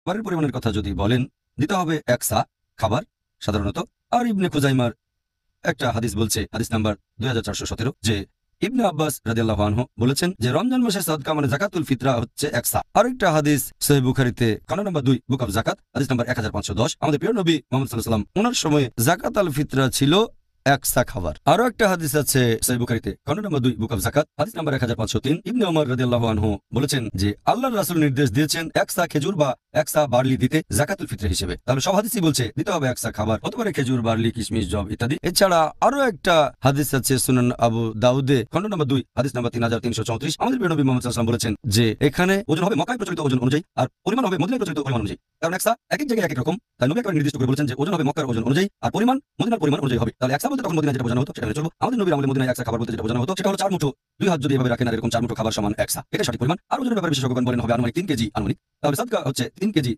খাবারের পরিমাণের কথা যদি বলেন দিতে হবে 1 সা খাবার সাধারণত। আর ইবনে খুজাইমার একটা হাদিস বলছে, হাদিস নাম্বার 2417, যে ইবনে আব্বাস রাদিয়াল্লাহু আনহু বলেছেন যে রমজান মাসের সাদকা মানে যাকাতুল ফিতরা হচ্ছে 1 সা। আরেকটা হাদিস সহিহ বুখারীতে খণ্ড নাম্বার 2 বুক অফ যাকাত, হাদিস নাম্বার 1510, আমাদের প্রিয় নবী মুহাম্মদ সাল্লাল্লাহু আলাইহি ওয়াসাল্লাম ওনার সময় যাকাত আল ফিতরা ছিল 1 সা খাবার। আরো একটা হাদিস আছে সহিহ বুখারীতে খণ্ড নাম্বার 2 বুক অফ যাকাত, হাদিস নাম্বার 1503, ইবনে ওমর রাদিয়াল্লাহু আনহু বলেছেন যে আল্লাহর রাসূল নির্দেশ দিয়েছেন 1 সা খেজুর বা 1 সা বার্লি দিতে যাকাতুল ফিতরা হিসেবে। তাহলে সব হাদিসই বলছে দিতে হবে 1 সা খাবার, হতে পারে খেজুর, বার্লি, কিশমিশ, জব ইত্যাদি। এছাড়া আরো একটা হাদিস আছে সুনান আবু দাউদে খণ্ড নাম্বার 2 হাদিস নাম্বার 3334, আমাদের প্রিয় নবী মুহাম্মদ সাল্লাল্লাহু আলাইহি ওয়াসাল্লাম বলেছেন যে এখানে ওজন হবে মক্কায় প্রচলিত ওজন অনুযায়ী আর পরিমাণ হবে মদিনায় প্রচলিত পরিমাণ অনুযায়ী। কারণ 1 সা এক এক জায়গায় এক এক রকম, তাই নবী একবার নির্দিষ্ট করে বলেছেন যে ওজন হবে মক্কার ওজন অনুযায়ী আর পরিমাণ মদিনার পরিমাণ অনুযায়ী হবে। তাহলে 1 সা বলতে তখন মদিনায় যেটা বোঝানো হতো সেটা মেনে চলবো। আমাদের নবীর আমলে মদিনায় 1 সা খাবার বলতে যেটা বোঝানো হতো সেটা হলো 4 মুঠো, 2 হাত যদি এভাবে রাখেন আর এরকম 4 মুঠো খাবার সমান 1 সা, এটা সঠিক পরিমাণ। আর ওজনের ব্যাপারে বিশেষজ্ঞগণ বলেন হবে আনুমানিক 3 কেজি আনুমানিক। তাহলে সাদকা হচ্ছে 3 কেজি